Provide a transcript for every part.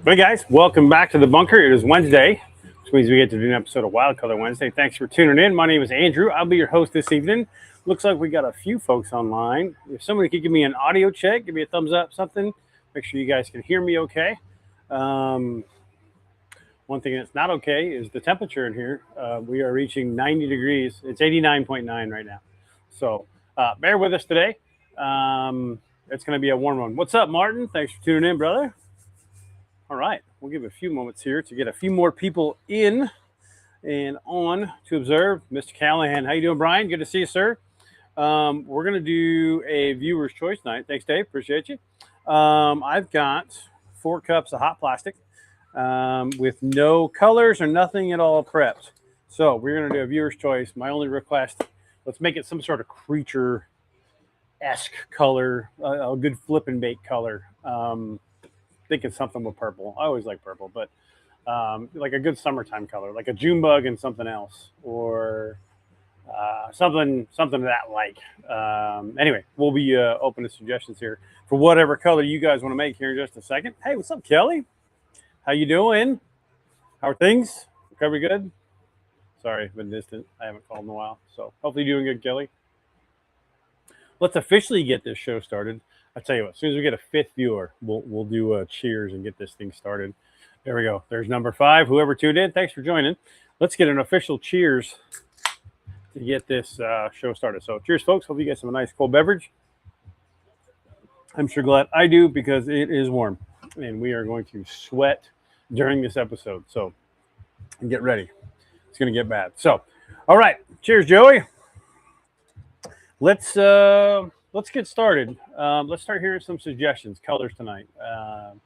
Hey guys, welcome back to the bunker. It is Wednesday, which means we get to do an episode of Wild Color Wednesday. Thanks for tuning in. My name is Andrew. I'll be your host this evening. Looks like we got a few folks online. If somebody could give me an audio check, give me a thumbs up, something, make sure you guys can hear me okay. One thing that's not okay is the temperature in here. We are reaching 90 degrees. It's 89.9 right now. So bear with us today. It's going to be a warm one. What's up, Martin? Thanks for tuning in, brother. All right, we'll give a few moments here to get a few more people in and on to observe. Mr. Callahan, how you doing, Brian? Good to see you, sir. We're going to do a viewer's choice night. Thanks, Dave. Appreciate you. I've got 4 cups of hot plastic with no colors or nothing at all prepped. So we're going to do a viewer's choice. My only request, let's make it some sort of creature-esque color, a good flip and bake color. Thinking something with purple. I always like purple, but like a good summertime color, like a June bug and something else, or something that like. Anyway, we'll be open to suggestions here for whatever color you guys want to make here in just a second. Hey, what's up, Kelly? How you doing? How are things? Recovery good? Sorry, I've been distant. I haven't called in a while, so hopefully you're doing good, Kelly. Let's officially get this show started. I tell you what, as soon as we get a 5th viewer, we'll do a cheers and get this thing started. There we go. There's number 5. Whoever tuned in, thanks for joining. Let's get an official cheers to get this show started. So cheers, folks. Hope you get some nice cold beverage. I'm sure glad I do because it is warm, and we are going to sweat during this episode. So get ready. It's going to get bad. So, all right. Cheers, Joey. Let's get started. Let's start hearing some suggestions, colors tonight. I'm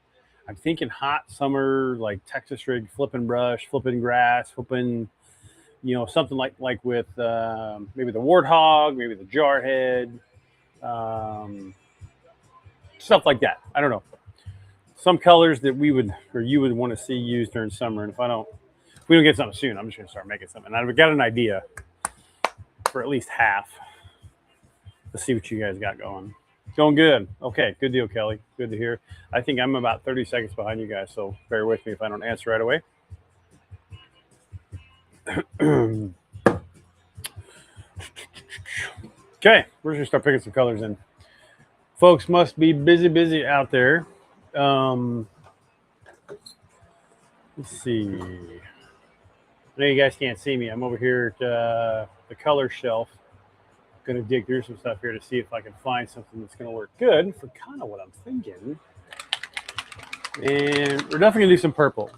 thinking hot summer, like Texas rig, flipping brush, flipping grass, flipping, something like with maybe the warthog, maybe the jarhead, stuff like that. I don't know. Some colors that we would, or you would want to see used during summer. And if we don't get something soon, I'm just going to start making something. I've got an idea for at least half. Let's see what you guys got going. Going good. Okay, good deal, Kelly. Good to hear. I think I'm about 30 seconds behind you guys, so bear with me if I don't answer right away. Okay, we're just going to start picking some colors in. Folks must be busy out there. Let's see. I know you guys can't see me. I'm over here at the color shelf. Going to dig through some stuff here to see if I can find something that's going to work good for kind of what I'm thinking. And we're definitely going to do some purple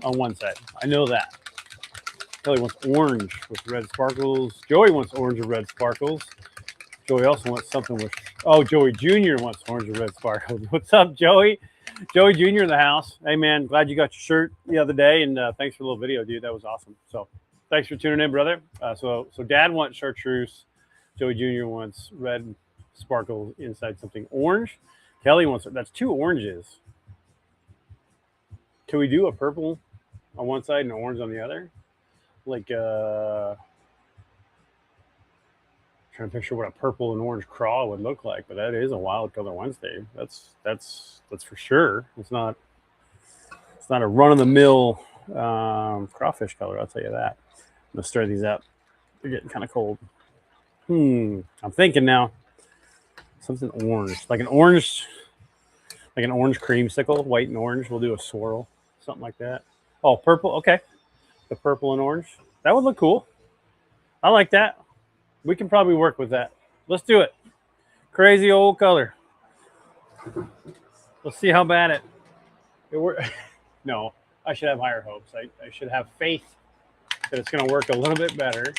on one side. I know that. Kelly wants orange with red sparkles. Joey wants orange with red sparkles. Joey also wants something with, Joey Jr. wants orange with red sparkles. What's up, Joey? Joey Jr. in the house. Hey, man, glad you got your shirt the other day, and thanks for the little video, dude. That was awesome. So thanks for tuning in, brother. So Dad wants chartreuse. Joey Jr. wants red sparkles inside something orange. Kelly wants, that's 2 oranges. Can we do a purple on one side and an orange on the other? Like, trying to picture what a purple and orange crawl would look like, but that is a Wild Color Wednesday. That's for sure. It's not a run-of-the-mill crawfish color, I'll tell you that. I'm gonna stir these up. They're getting kind of cold. I'm thinking now something orange, like an orange creamsicle, white and orange. We'll do a swirl, something like that. Oh, purple. Okay, the purple and orange. That would look cool. I like that. We can probably work with that. Let's do it. Crazy old color. Let's see how bad it works. No, I should have higher hopes. I should have faith that it's going to work a little bit better.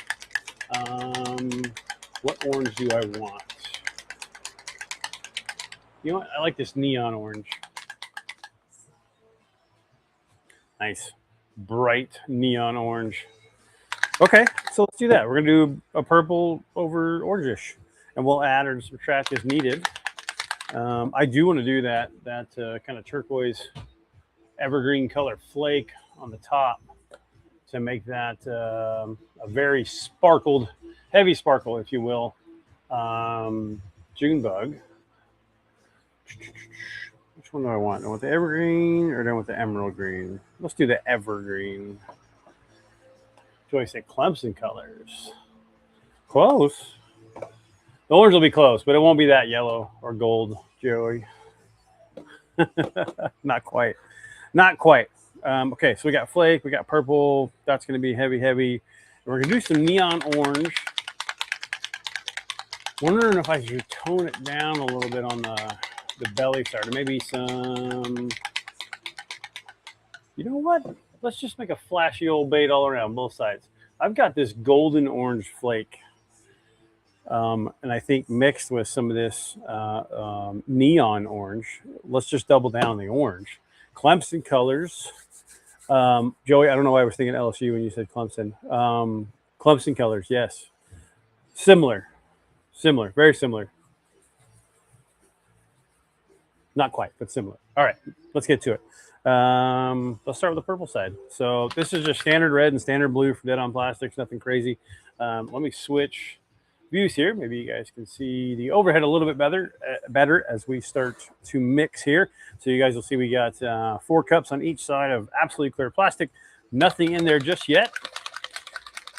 What orange do I want? You know what? I like this neon orange. Nice, bright neon orange. Okay, so let's do that. We're going to do a purple over orangish, and we'll add or subtract as needed. I do want to do that kind of turquoise evergreen color flake on the top to make that a very sparkled, heavy sparkle, if you will, June bug. Which one do I want? Do I want the evergreen or do I want the emerald green? Let's do the evergreen. Joey said Clemson colors. Close. The orange will be close, but it won't be that yellow or gold, Joey. Not quite. Not quite. Okay, so we got flake, we got purple. That's going to be heavy, heavy. And we're going to do some neon orange. Wondering if I should tone it down a little bit on the belly side, or maybe some. You know what? Let's just make a flashy old bait all around both sides. I've got this golden orange flake, and I think mixed with some of this neon orange. Let's just double down on the orange. Clemson colors. Joey, I don't know why I was thinking LSU when you said Clemson. Clemson colors, yes. Similar, very similar. Not quite, but similar. All right, let's get to it. Let's start with the purple side. So this is just standard red and standard blue for Dead on Plastics, nothing crazy. Let me switch views here. Maybe you guys can see the overhead a little bit better as we start to mix here. So you guys will see we got 4 cups on each side of absolutely clear plastic. Nothing in there just yet.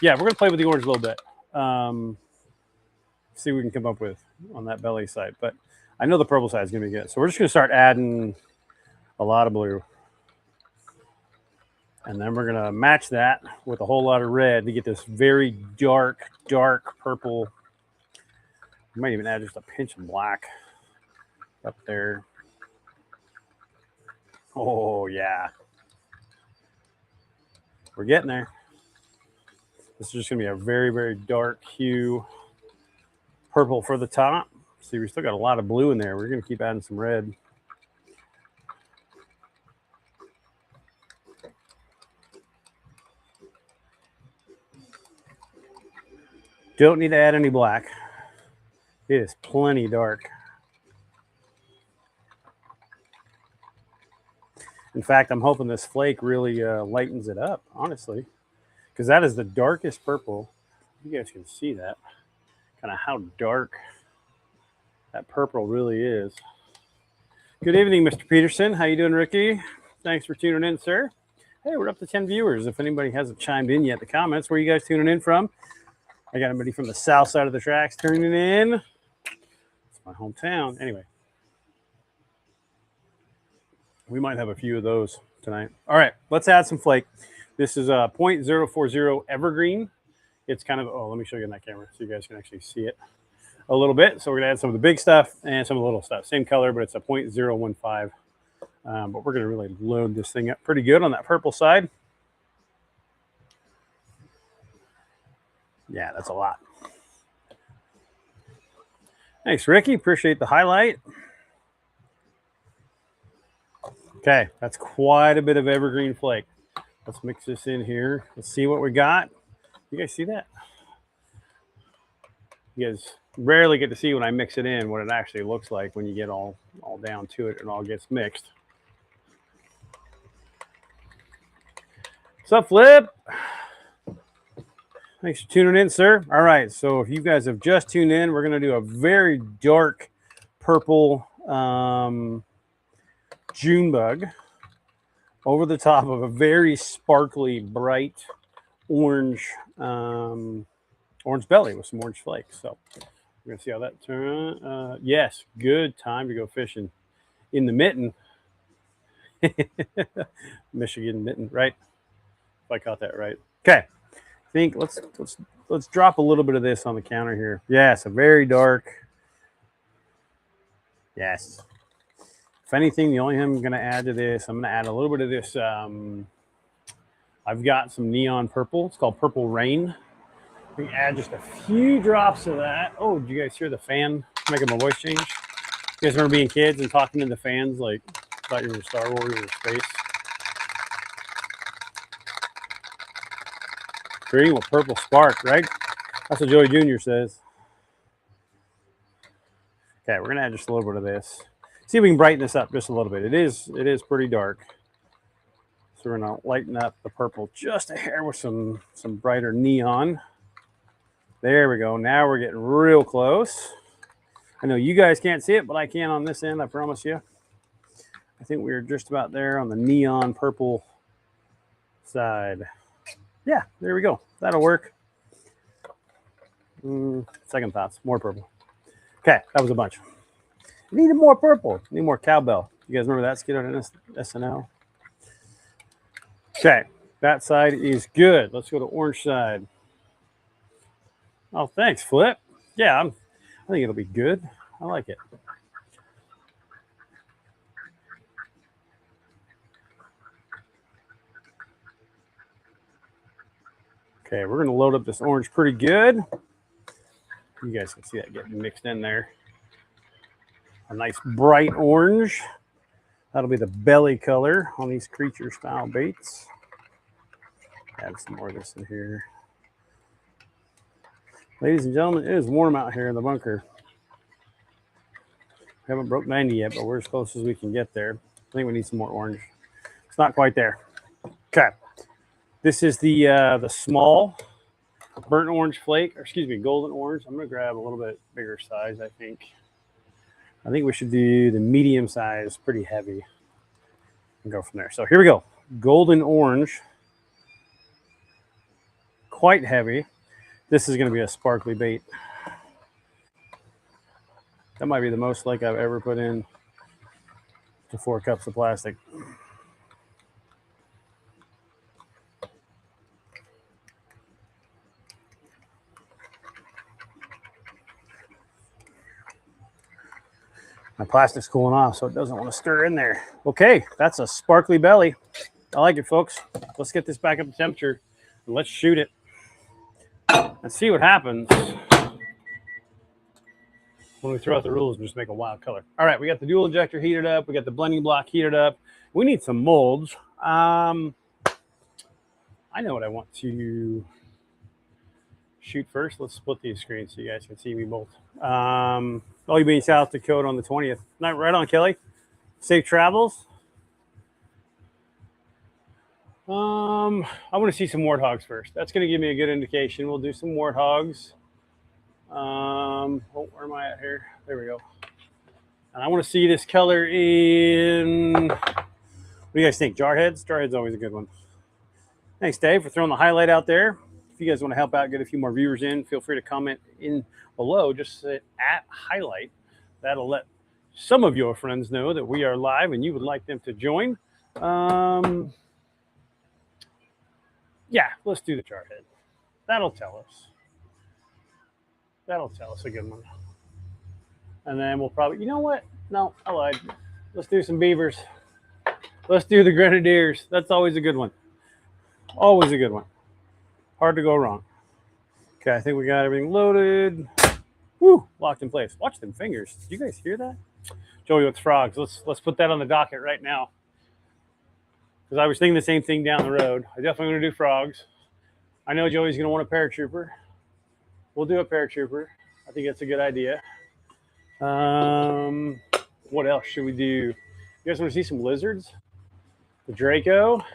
Yeah, we're going to play with the orange a little bit. See what we can come up with on that belly side. But I know the purple side is going to be good. So we're just going to start adding a lot of blue. And then we're going to match that with a whole lot of red to get this very dark purple. I might even add just a pinch of black up there. Oh, yeah. We're getting there. This is just going to be a very, very dark hue purple for the top. See, we still got a lot of blue in there. We're going to keep adding some red. Don't need to add any black. It is plenty dark. In fact, I'm hoping this flake really lightens it up, honestly, because that is the darkest purple. You guys can see that, kind of how dark that purple really is. Good evening, Mr. Peterson. How you doing, Ricky? Thanks for tuning in, sir. Hey, we're up to 10 viewers. If anybody hasn't chimed in yet, the comments, where are you guys tuning in from? I got anybody from the south side of the tracks tuning in. It's my hometown. Anyway, we might have a few of those tonight. All right, let's add some flake. This is a 0.040 evergreen. It's kind of, oh, let me show you on that camera so you guys can actually see it a little bit. So we're going to add some of the big stuff and some of the little stuff. Same color, but it's a 0.015. But we're going to really load this thing up pretty good on that purple side. Yeah, that's a lot. Thanks, Ricky. Appreciate the highlight. Okay, that's quite a bit of evergreen flake. Let's mix this in here. Let's see what we got. You guys see that? You guys rarely get to see when I mix it in what it actually looks like when you get all down to it and all gets mixed. What's up, Flip? Thanks for tuning in, sir. All right, so if you guys have just tuned in, we're going to do a very dark purple June bug. over the top of a very sparkly, bright orange orange belly with some orange flakes. So we're gonna see how that turns. Yes, good time to go fishing in the mitten. Michigan mitten, right? If I caught that right. Okay. I think let's drop a little bit of this on the counter here. Yes, a very dark. Yes. If anything, the only thing I'm going to add to this, I'm going to add a little bit of this. I've got some neon purple. It's called Purple Rain. We add just a few drops of that. Oh, did you guys hear the fan making my voice change? You guys remember being kids and talking to the fans like thought you were Star Wars or space? Green with purple spark, right? That's what Joey Jr. says. Okay, we're gonna add just a little bit of this. See if we can brighten this up just a little bit. It is pretty dark. So we're gonna lighten up the purple just a hair with some brighter neon. There we go. Now we're getting real close. I know you guys can't see it, but I can on this end, I promise you. I think we're just about there on the neon purple side. Yeah, there we go. That'll work. Second thoughts, more purple. Okay, that was a bunch. Needed more purple. Need more cowbell. You guys remember that skit on SNL? Okay, that side is good. Let's go to orange side. Oh, thanks, Flip. Yeah, I think it'll be good. I like it. Okay, we're gonna load up this orange pretty good. You guys can see that getting mixed in there. A nice bright orange. That'll be the belly color on these creature style baits. Add some more of this in here. Ladies and gentlemen, it is warm out here in the bunker. We haven't broke 90 yet, but we're as close as we can get there. I think we need some more orange. It's not quite there. Okay. This is the small burnt orange flake, or excuse me, golden orange. I'm gonna grab a little bit bigger size, I think. I think we should do the medium size, pretty heavy, and go from there. So here we go. Golden orange, quite heavy. This is gonna be a sparkly bait. That might be the most like I've ever put in to 4 cups of plastic. My plastic's cooling off, so it doesn't want to stir in there. Okay, that's a sparkly belly. I like it, folks. Let's get this back up to temperature and let's shoot it and see what happens when we throw out the rules and just make a wild color. All right, we got the dual injector heated up. We got the blending block heated up. We need some molds. I know what I want to shoot first. Let's split these screens so you guys can see me both. I'll be in South Dakota on the 20th. Not right on, Kelly. Safe travels. I want to see some warthogs first. That's going to give me a good indication. We'll do some warthogs. Oh, where am I at here? There we go. And I want to see this color in, what do you guys think? Jarheads? Jarheads always a good one. Thanks, Dave, for throwing the highlight out there. If you guys want to help out, get a few more viewers in, feel free to comment in below. Just say at highlight. That'll let some of your friends know that we are live and you would like them to join. Yeah, let's do the jarhead. That'll tell us. That'll tell us a good one. And then we'll probably, you know what? No, I lied. Let's do some beavers. Let's do the grenadiers. That's always a good one. Always a good one. Hard to go wrong. Okay, I think we got everything loaded. Woo, locked in place. Watch them fingers. Did you guys hear that? Joey with frogs. Let's put that on the docket right now. Because I was thinking the same thing down the road. I definitely want to do frogs. I know Joey's going to want a paratrooper. We'll do a paratrooper. I think that's a good idea. What else should we do? You guys want to see some lizards? The Draco?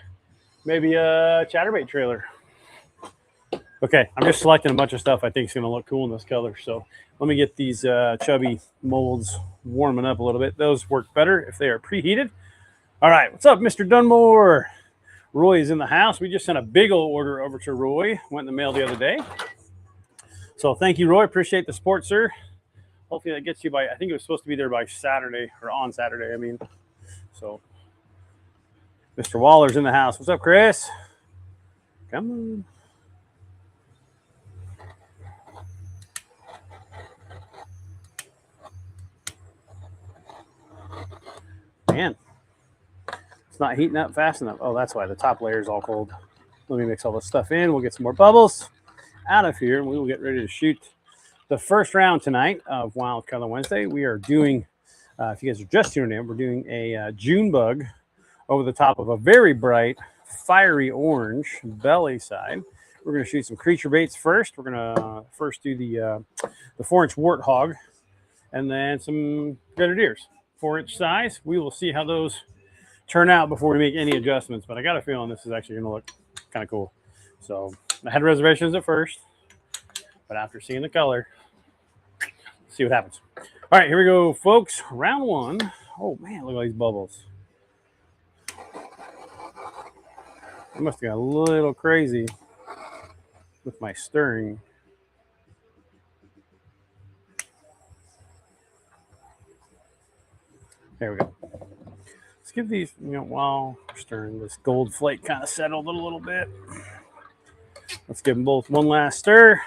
Maybe a chatterbait trailer. Okay, I'm just selecting a bunch of stuff I think is going to look cool in this color. So let me get these chubby molds warming up a little bit. Those work better if they are preheated. All right, what's up, Mr. Dunmore? Roy is in the house. We just sent a big old order over to Roy. Went in the mail the other day. So thank you, Roy. Appreciate the support, sir. Hopefully that gets you by, I think it was supposed to be there by Saturday, or on Saturday, I mean. So Mr. Waller's in the house. What's up, Chris? Come on. Man, it's not heating up fast enough. Oh, that's why the top layer is all cold. Let me mix all this stuff in. We'll get some more bubbles out of here, and we will get ready to shoot the first round tonight of Wild Color Wednesday. We are doing, if you guys are just tuning in, we're doing a June bug over the top of a very bright, fiery orange belly side. We're going to shoot some creature baits first. We're going to first do the 4-inch warthog, and then some grenadiers, 4-inch size. We will see how those turn out before we make any adjustments, but I got a feeling this is actually going to look kind of cool. So I had reservations at first, but after seeing the color, see what happens. All right, here we go, folks. Round one. Oh man, look at all these bubbles. I must have got a little crazy with my stirring. There we go. Let's give these, while we're stirring, this gold flake kind of settled a little bit. Let's give them both one last stir.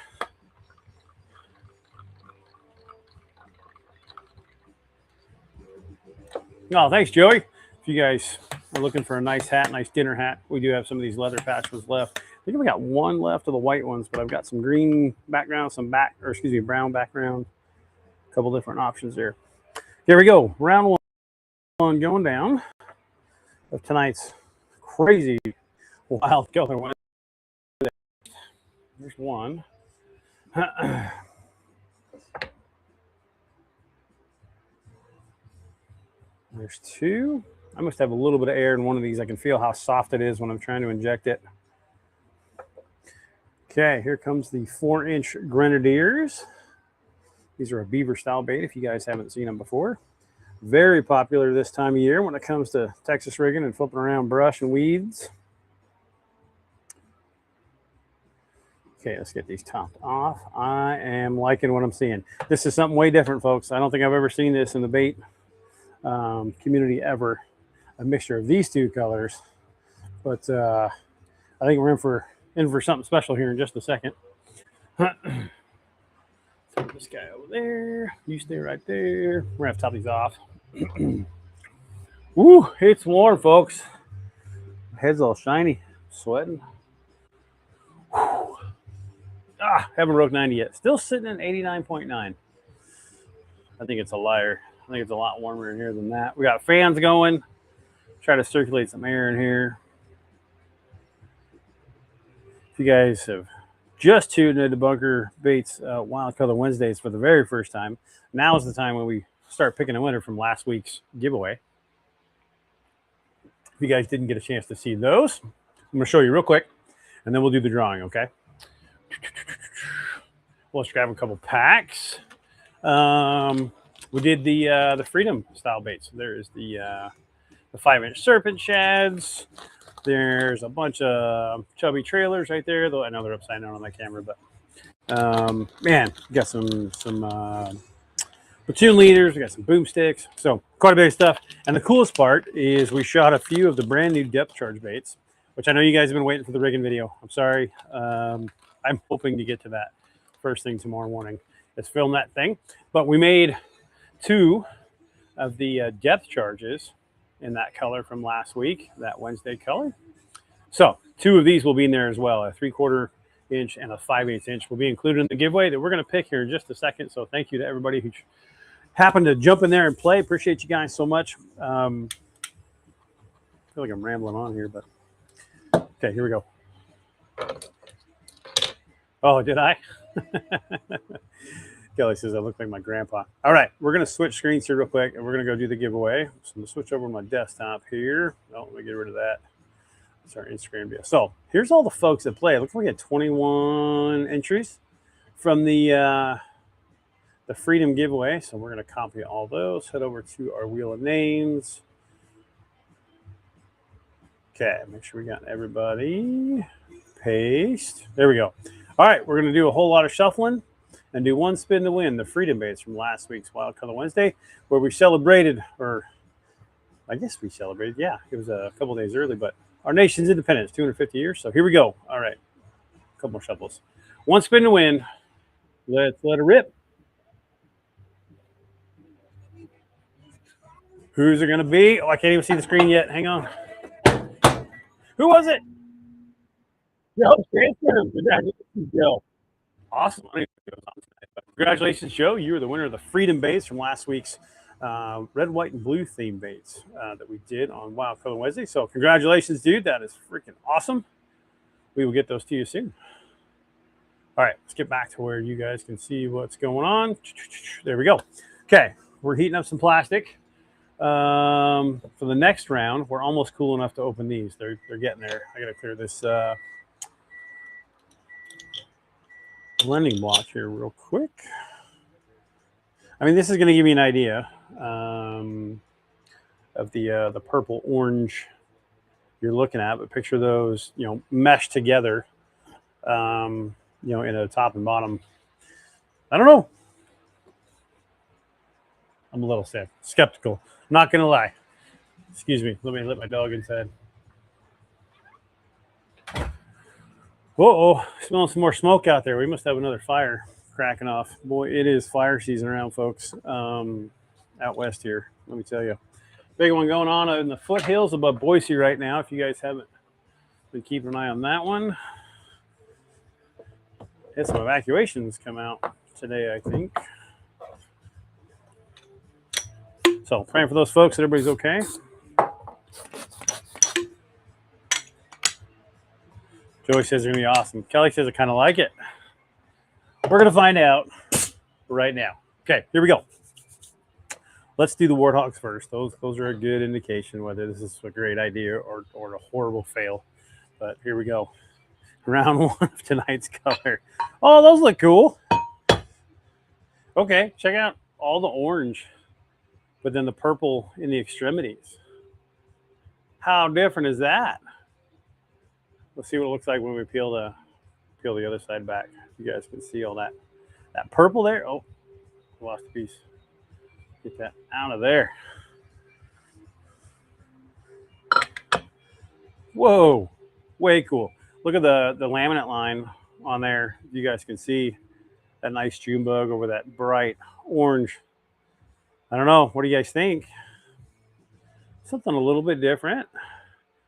Oh, thanks, Joey. If you guys are looking for a nice hat, nice dinner hat, we do have some of these leather patch ones left. I think we got one left of the white ones, but I've got some green background, brown background. A couple different options there. There we go. Round one going down of tonight's crazy Wild Color Wednesday. There's one. There's two. I must have a little bit of air in one of these. I can feel how soft it is when I'm trying to inject it. Okay, here comes the 4-inch Grenadiers. These are a beaver style bait if you guys haven't seen them before. Very popular this time of year when it comes to Texas rigging and flipping around brush and weeds. Okay, let's get these topped off. I am liking what I'm seeing. This is something way different, folks. I don't think I've ever seen this in the bait community ever. A mixture of these two colors. But I think we're in for something special here in just a second. Throw this guy over there. You stay right there. We're going to have to top these off. Woo, it's warm, folks. My head's all shiny. Sweating. Whew. Haven't broke 90 yet. Still sitting at 89.9. I think it's a liar. I think it's a lot warmer in here than that. We got fans going. Try to circulate some air in here. If you guys have just tuned into Bunker Baits Wild Color Wednesdays for the very first time, now is the time when we start picking a winner from last week's giveaway. If you guys didn't get a chance to see those, I'm going to show you real quick, and then we'll do the drawing, okay? Well, let's grab a couple packs. We did the Freedom style baits. There is the 5-inch serpent shads. There's a bunch of chubby trailers right there, though I know they're upside down on my camera, but man, we got some platoon leaders, we got some boomsticks, so quite a bit of stuff. And the coolest part is we shot a few of the brand new depth charge baits, which I know you guys have been waiting for the rigging video. I'm sorry. I'm hoping to get to that first thing tomorrow morning. Let's film that thing. But we made 2 of the depth charges in that color from last week, that Wednesday color. So 2 of these will be in there as well. A 3/4 inch and a 5/8 inch will be included in the giveaway that we're going to pick here in just a second. So thank you to everybody who happened to jump in there and play. Appreciate you guys so much. I feel like I'm rambling on here, but okay, here we go. Oh, did I? Kelly says I look like my grandpa. All right, we're going to switch screens here real quick, and we're going to go do the giveaway. So I'm going to switch over to my desktop here. Oh, let me get rid of that. It's our Instagram video. So here's all the folks that play. It looks like we had 21 entries from the Freedom giveaway. So we're going to copy all those. Head over to our wheel of names. Okay, make sure we got everybody. Paste. There we go. All right, we're going to do a whole lot of shuffling and do one spin to win the Freedom Baits from last week's Wild Color Wednesday, where we celebrated, or I guess we celebrated. Yeah, it was a couple days early, but our nation's independence, 250 years. So here we go. All right, a couple more shuffles. One spin to win. Let's let it rip. Who's it going to be? Oh, I can't even see the screen yet. Hang on. Who was it? Joe Transfer. Congratulations, Joe. Awesome. Congratulations, Joe. You were the winner of the Freedom Baits from last week's red, white, and blue theme baits that we did on Wild Color Wednesday. So congratulations, dude. That is freaking awesome. We will get those to you soon. All right, let's get back to where you guys can see what's going on. There we go. Okay, we're heating up some plastic. For the next round, we're almost cool enough to open these. They're getting there. I got to clear this blending block here real quick. I mean, this is going to give you an idea of the purple orange you're looking at, but picture those, meshed together, in a top and bottom. I don't know. I'm a little skeptical. Not going to lie. Excuse me. Let me let my dog inside. Whoa, smelling some more smoke out there. We must have another fire cracking off. Boy, it is fire season around, folks, out west here. Let me tell you. Big one going on in the foothills above Boise right now. If you guys haven't been keeping an eye on that one. Had some evacuations come out today, I think. So praying for those folks that everybody's okay. Joey says they're going to be awesome. Kelly says I kind of like it. We're going to find out right now. Okay, here we go. Let's do the warthogs first. Those are a good indication whether this is a great idea or a horrible fail. But here we go. Round one of tonight's color. Oh, those look cool. Okay, check out all the orange, but then the purple in the extremities. How different is that? Let's see what it looks like when we peel the other side back. You guys can see all that purple there. Oh, lost a piece. Get that out of there. Whoa, way cool. Look at the laminate line on there. You guys can see that nice June bug over that bright orange. I don't know. What do you guys think? Something a little bit different.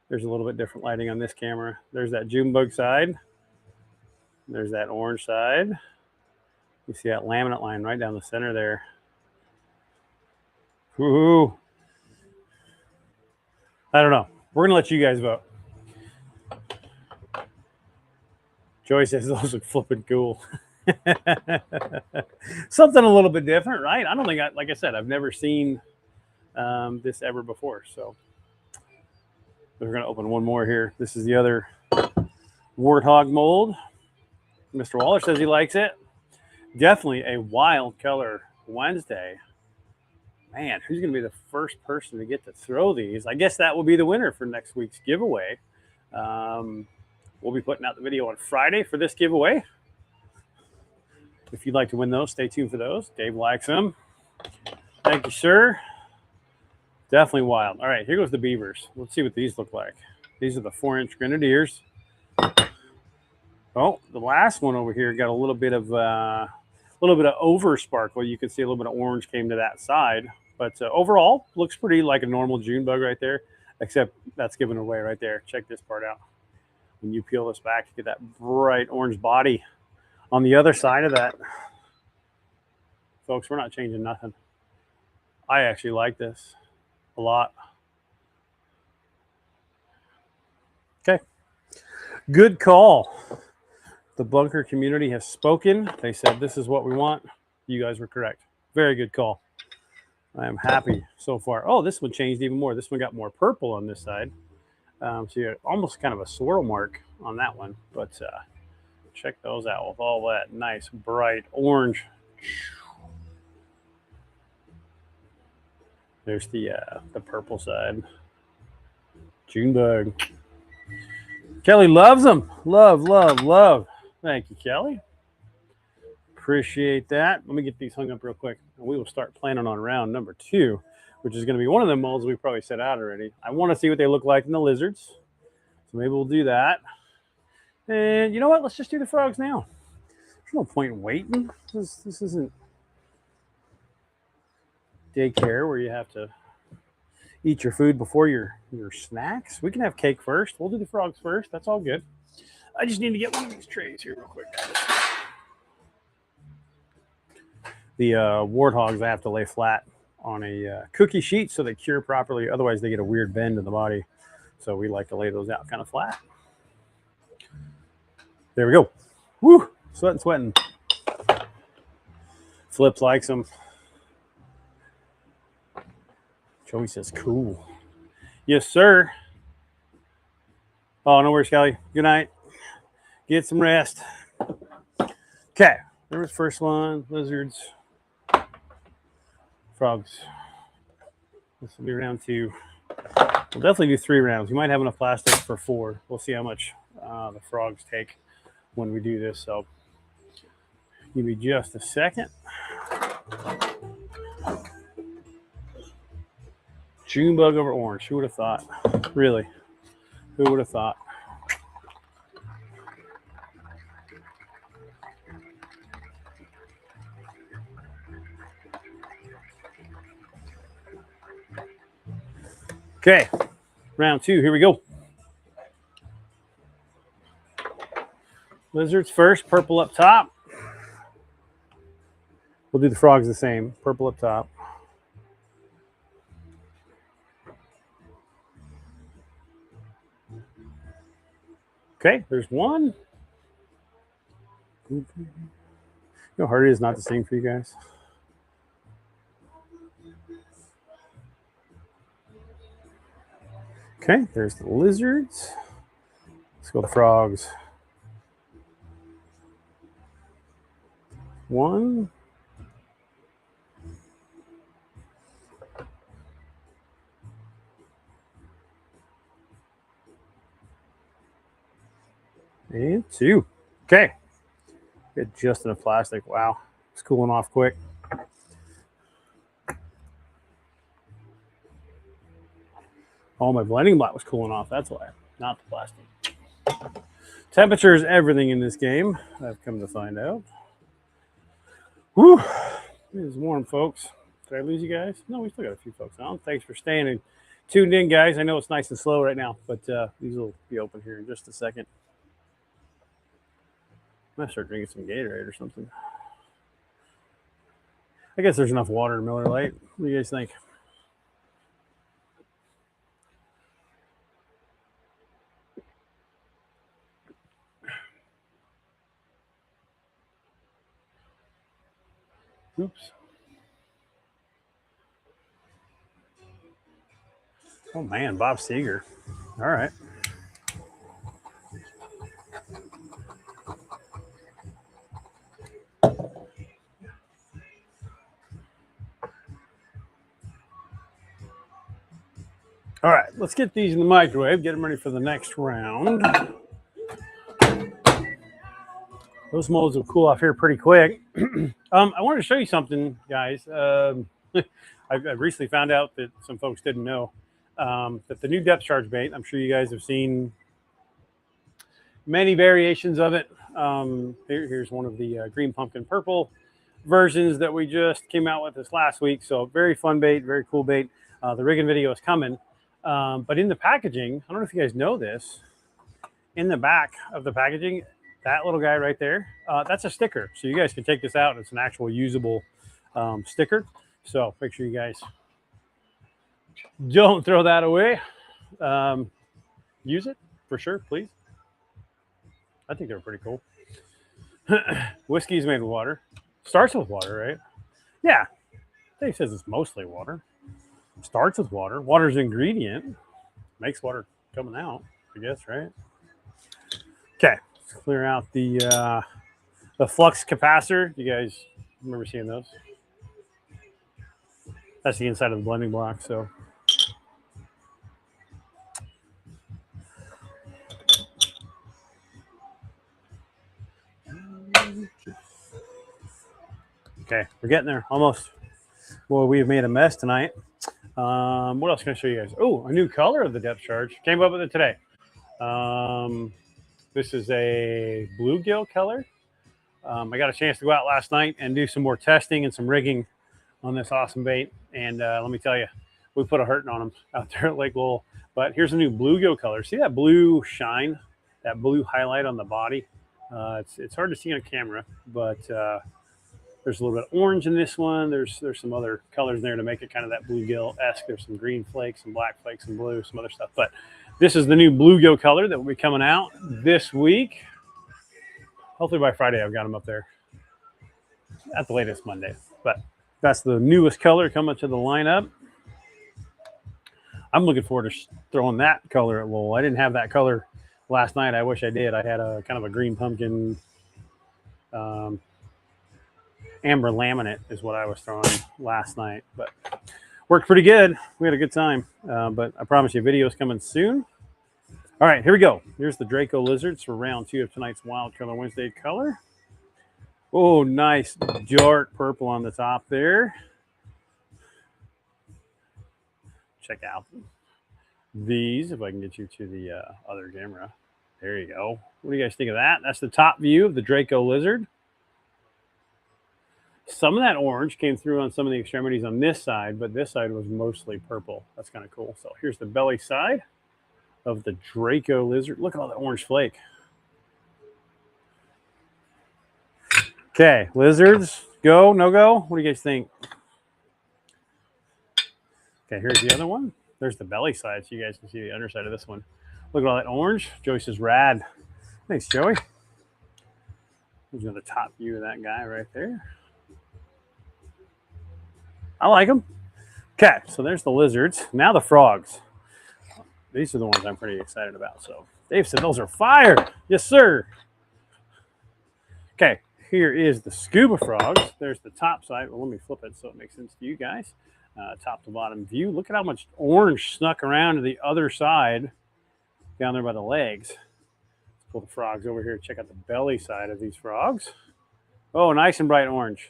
There's a little bit different lighting on this camera. There's that June bug side. There's that orange side. You see that laminate line right down the center there. Ooh. I don't know. We're going to let you guys vote. Joey says those look flipping cool. Something a little bit different, right? I don't think, like I said, I've never seen this ever before. So we're going to open one more here. This is the other warthog mold. Mr. Waller says he likes it. Definitely a wild color Wednesday. Man, who's going to be the first person to get to throw these? I guess that will be the winner for next week's giveaway. We'll be putting out the video on Friday for this giveaway. If you'd like to win those, stay tuned for those. Dave likes them. Thank you, sir. Definitely wild. All right, here goes the beavers. Let's see what these look like. These are the 4-inch grenadiers. Oh, the last one over here got a little bit of over sparkle. You can see a little bit of orange came to that side, but overall looks pretty like a normal June bug right there. Except that's given away right there. Check this part out. When you peel this back, you get that bright orange body on the other side of that. Folks, we're not changing nothing. I actually like this a lot. Okay. Good call. The bunker community has spoken. They said this is what we want. You guys were correct. Very good call. I am happy so far. Oh, this one changed even more. This one got more purple on this side. So you almost kind of a swirl mark on that one. But check those out with all that nice bright orange. There's the purple side. June bug. Kelly loves them. Love, love, love. Thank you, Kelly. Appreciate that. Let me get these hung up real quick. And we will start planning on round number 2, which is going to be one of the molds we probably set out already. I want to see what they look like in the lizards. So maybe we'll do that. And you know what? Let's just do the frogs now. There's no point in waiting. This isn't daycare where you have to eat your food before your snacks. We can have cake first. We'll do the frogs first. That's all good. I just need to get one of these trays here real quick. The warthogs I have to lay flat on a cookie sheet so they cure properly. Otherwise, they get a weird bend in the body. So we like to lay those out kind of flat. There we go. Woo! Sweating. Flips likes them. Joey says, cool. Yes, sir. Oh, no worries, Kelly. Good night. Get some rest. Okay. There was first one. Lizards. Frogs. This will be round 2. We'll definitely do 3 rounds. We might have enough plastic for 4. We'll see how much the frogs take when we do this. So give me just a second. June bug over orange. Who would have thought? Really? Who would have thought? Okay, round 2. Here we go. Lizards first. Purple up top. We'll do the frogs the same. Purple up top. Okay, there's one. You know how hard it is not to sing for you guys? Okay, there's the lizards. Let's go to the frogs. 1. And 2. Okay. Get just enough plastic. Wow. It's cooling off quick. Oh, my blending block was cooling off. That's why. Not the plastic. Temperature is everything in this game, I've come to find out. Whew. It is warm, folks. Did I lose you guys? No, we still got a few folks on. Thanks for staying and tuned in, guys. I know it's nice and slow right now, but these will be open here in just a second. I'm going to start drinking some Gatorade or something. I guess there's enough water in Miller Lite. What do you guys think? Oops. Oh, man, Bob Seger. All right. All right, let's get these in the microwave, get them ready for the next round. Those molds will cool off here pretty quick. I wanted to show you something, guys. I've recently found out that some folks didn't know that the new depth charge bait, I'm sure you guys have seen many variations of it. Here's one of the green pumpkin purple versions that we just came out with this last week. So very fun bait, very cool bait. The rigging video is coming. But in the packaging, I don't know if you guys know this, in the back of the packaging, that little guy right there, that's a sticker. So you guys can take this out. It's an actual usable sticker. So make sure you guys don't throw that away. Use it for sure, please. I think they're pretty cool. Whiskey is made with water. Starts with water, right? Yeah. Dave says it's mostly water. Starts with water. Water's an ingredient. Makes water coming out, I guess, right? Okay. Let's clear out the flux capacitor. You guys remember seeing those? That's the inside of the blending block, so. Okay, we're getting there, almost. Well, we've made a mess tonight. What else can I show you guys? Oh, a new color of the depth charge. Came up with it today. This is a bluegill color. I got a chance to go out last night and do some more testing and some rigging on this awesome bait. And let me tell you, we put a hurting on them out there at Lake Lowell. But here's a new bluegill color. See that blue shine, that blue highlight on the body? It's hard to see on camera, but there's a little bit of orange in this one. There's some other colors in there to make it kind of that bluegill-esque. There's some green flakes, some black flakes, some blue, some other stuff. But this is the new bluegill color that will be coming out this week. Hopefully by Friday I've got them up there. At the latest Monday. But that's the newest color coming to the lineup. I'm looking forward to throwing that color at Lowell. I didn't have that color last night. I wish I did. I had a kind of a green pumpkin amber laminate is what I was throwing last night. But worked pretty good. We had a good time. But I promise you, video's coming soon. All right, here we go. Here's the Draco lizards for round 2 of tonight's Wild Color Wednesday color. Oh, nice dark purple on the top there. Check out these, if I can get you to the other camera. There you go. What do you guys think of that? That's the top view of the Draco lizard. Some of that orange came through on some of the extremities on this side, but this side was mostly purple. That's kind of cool. So here's the belly side of the Draco lizard. Look at all that orange flake. Okay, lizards, go, no go? What do you guys think? Okay, here's the other one. There's the belly side, so you guys can see the underside of this one. Look at all that orange. Joey says rad. Thanks, Joey. There's another top view of that guy right there. I like them. Okay, so there's the lizards. Now the frogs. These are the ones I'm pretty excited about. So Dave said those are fire. Yes, sir. Okay. Here is the scuba frogs. There's the top side. Well, let me flip it so it makes sense to you guys. Top to bottom view. Look at how much orange snuck around to the other side down there by the legs. Let's pull the frogs over here. Check out the belly side of these frogs. Oh, nice and bright orange.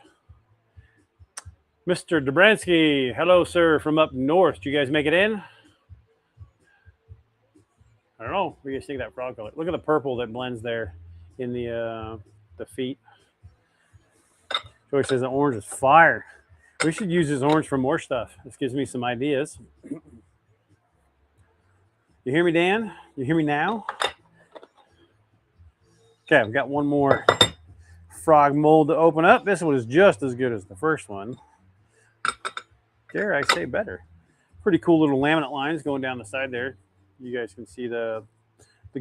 Mr. Dobransky, hello, sir, from up north. Did you guys make it in? I don't know. What do you guys think of that frog color? Look at the purple that blends there in the feet. Joey says the orange is fire. We should use this orange for more stuff. This gives me some ideas. You hear me, Dan? You hear me now? Okay, I've got one more frog mold to open up. This one is just as good as the first one. Dare I say better. Pretty cool little laminate lines going down the side there. You guys can see the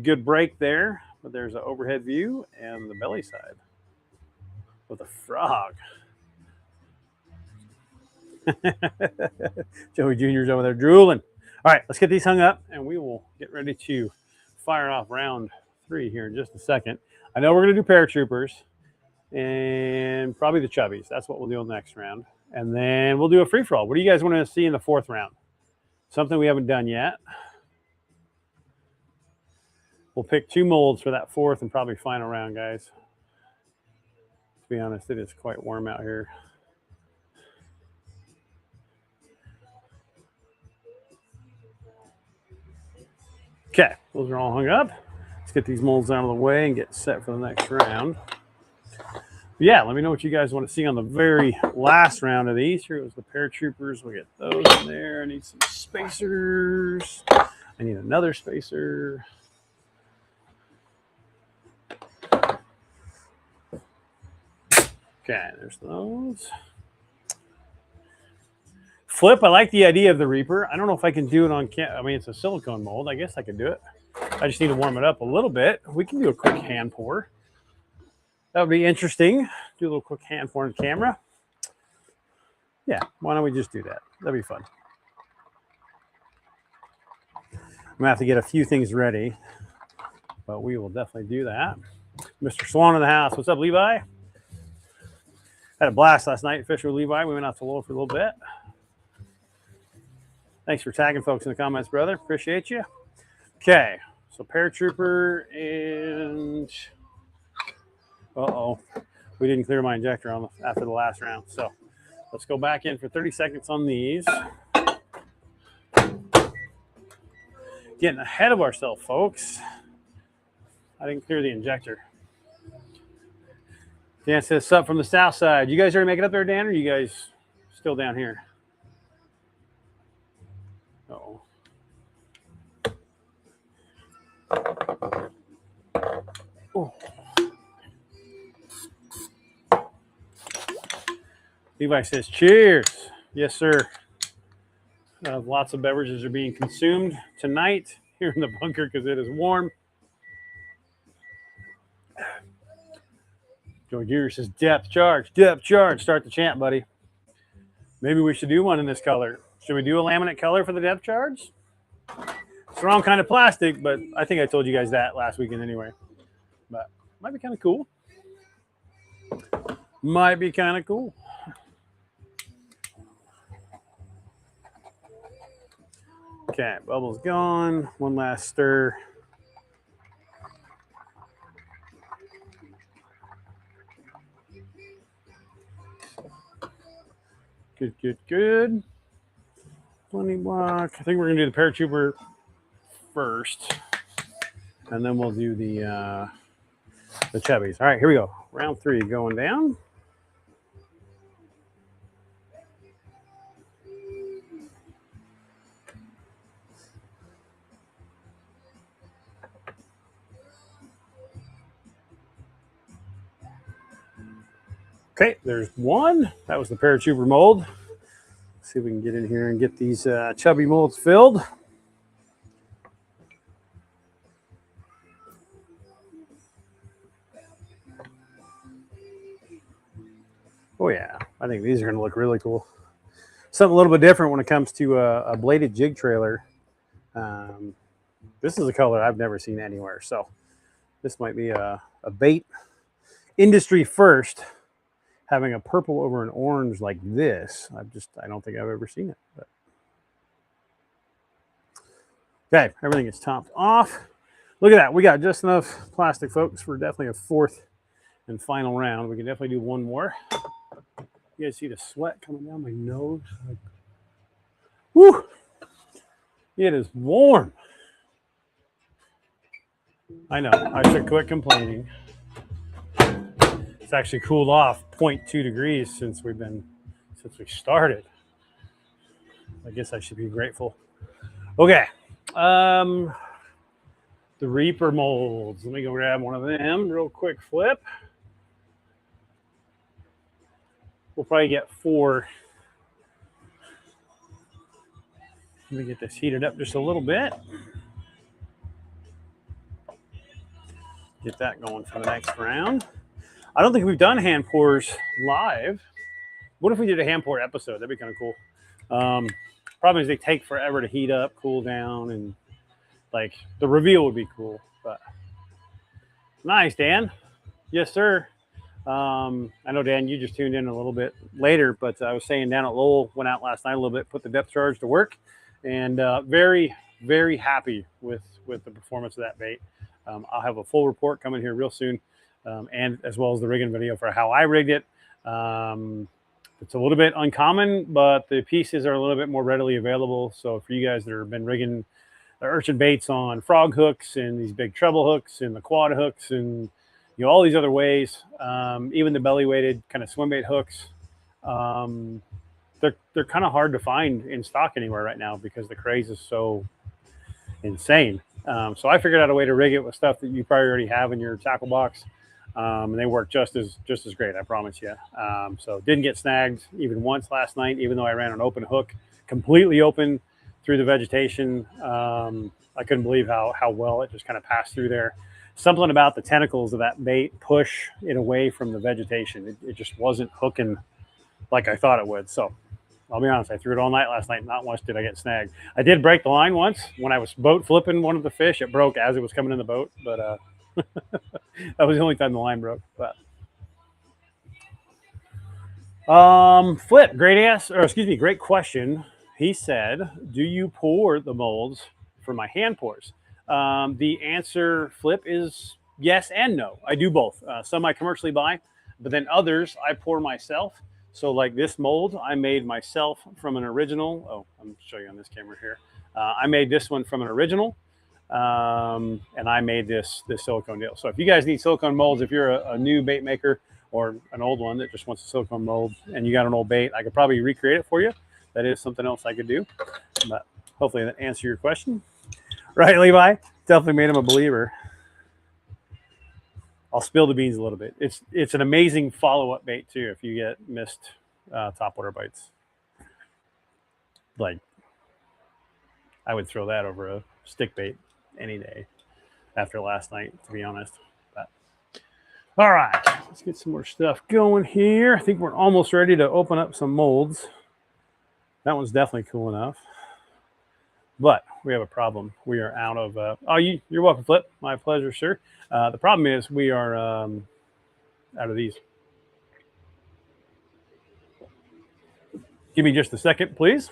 good break there. But there's an overhead view and the belly side with a frog. Joey Jr.'s over there drooling. All right, let's get these hung up and we will get ready to fire off round 3 here in just a second. I know we're going to do paratroopers and probably the chubbies. That's what we'll do in the next round. And then we'll do a free-for-all. What do you guys want to see in the 4th round? Something we haven't done yet. We'll pick 2 molds for that 4th and probably final round, guys. To be honest, it is quite warm out here. Okay, those are all hung up. Let's get these molds out of the way and get set for the next round. Yeah, let me know what you guys want to see on the very last round of these. Here goes the paratroopers. We'll get those in there. I need some spacers. I need another spacer. Okay, there's those. Flip, I like the idea of the Reaper. I don't know if I can do it on I mean, it's a silicone mold. I guess I could do it. I just need to warm it up a little bit. We can do a quick hand pour. That would be interesting. Do a little quick hand pour on camera. Yeah, why don't we just do that? That'd be fun. I'm going to have to get a few things ready, but we will definitely do that. Mr. Swan in the house. What's up, Levi? Had a blast last night fishing with Levi. We went out to Lowell for a little bit. Thanks for tagging folks in the comments, brother. Appreciate you. Okay, so paratrooper and we didn't clear my injector after the last round. So let's go back in for 30 seconds on these. Getting ahead of ourselves, folks. I didn't clear the injector. Dan says, sup from the south side. You guys already make it up there, Dan, or you guys still down here? Uh-oh. Oh. Levi says, cheers. Yes, sir. Lots of beverages are being consumed tonight here in the bunker because it is warm. Joe Gear says, depth charge, depth charge. Start the chant, buddy. Maybe we should do one in this color. Should we do a laminate color for the depth charge? It's the wrong kind of plastic, but I think I told you guys that last weekend anyway. But might be kind of cool. Might be kind of cool. Okay, bubbles gone. One last stir. Good, good, good. 20 block. I think we're gonna do the paratrooper first, and then we'll do the chubbies. All right, here we go. Round 3 going down. Okay, there's one. That was the paratrooper mold. Let's see if we can get in here and get these chubby molds filled. Oh yeah, I think these are going to look really cool. Something a little bit different when it comes to a bladed jig trailer. This is a color I've never seen anywhere, so this might be a bait industry first. Having a purple over an orange like this, I don't think I've ever seen it. But. Okay, everything is topped off. Look at that. We got just enough plastic, folks, for definitely a 4th and final round. We can definitely do one more. You guys see the sweat coming down my nose? Woo! It is warm. I know. I should quit complaining. It's actually cooled off 0.2 degrees since we started. I guess I should be grateful. Okay. The Reaper molds. Let me go grab one of them. Real quick flip. We'll probably get 4. Let me get this heated up just a little bit. Get that going for the next round. I don't think we've done hand pours live. What if we did a hand pour episode? That'd be kind of cool. Problem is they take forever to heat up, cool down, and like the reveal would be cool. But nice, Dan. Yes, sir. I know, Dan, you just tuned in a little bit later, but I was saying down at Lowell, went out last night a little bit, put the depth charge to work, and very, very happy with the performance of that bait. I'll have a full report coming here real soon. And as well as the rigging video for how I rigged it. It's a little bit uncommon, but the pieces are a little bit more readily available. So for you guys that have been rigging the urchin baits on frog hooks and these big treble hooks and the quad hooks and all these other ways, even the belly weighted kind of swim bait hooks, they're kind of hard to find in stock anywhere right now because the craze is so insane. So I figured out a way to rig it with stuff that you probably already have in your tackle box. And they work just as great, I promise you. So didn't get snagged even once last night, even though I ran an open hook, completely open through the vegetation. I couldn't believe how well it just kind of passed through there. Something about the tentacles of that bait push it away from the vegetation. It just wasn't hooking like I thought it would. So I'll be honest, I threw it all night last night. Not once did I get snagged. I did break the line once when I was boat flipping one of the fish. It broke as it was coming in the boat, but that was the only time the line broke. But Flip, great question. He said, "Do you pour the molds for my hand pours?" The answer, Flip, is yes and no. I do both. Some I commercially buy. but then others I pour myself. So like this mold, I made myself from an original. Oh, I'm showing you on this camera here. I made this one from an original, and I made this silicone deal. So if you guys need silicone molds, if you're a new bait maker or an old one that just wants a silicone mold and you got an old bait, I could probably recreate it for you. That is something else I could do, but hopefully that answers your question. Right, Levi? Definitely made him a believer. I'll spill the beans a little bit. It's an amazing follow-up bait too if you get missed topwater bites. Like, I would throw that over a stick bait any day after last night, to be honest. But, all right, let's get some more stuff going here. I think we're almost ready to open up some molds. That one's definitely cool enough. But we have a problem. We are out of... you're welcome, Flip. My pleasure, sir. The problem is we are out of these. Give me just a second, please.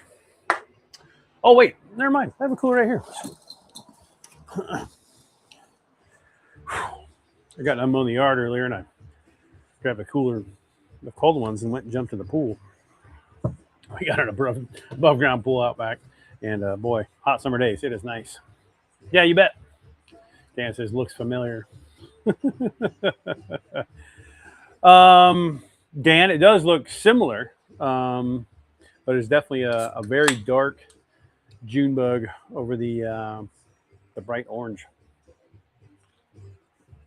Oh, wait. Never mind. I have a cooler right here. I got them on the yard earlier, and I grabbed a cooler, the cold ones, and went and jumped in the pool. We got an above ground pool out back. And boy, hot summer days. It is nice. Yeah, you bet. Dan says, looks familiar. Dan, it does look similar, but it's definitely a very dark June bug over the bright orange.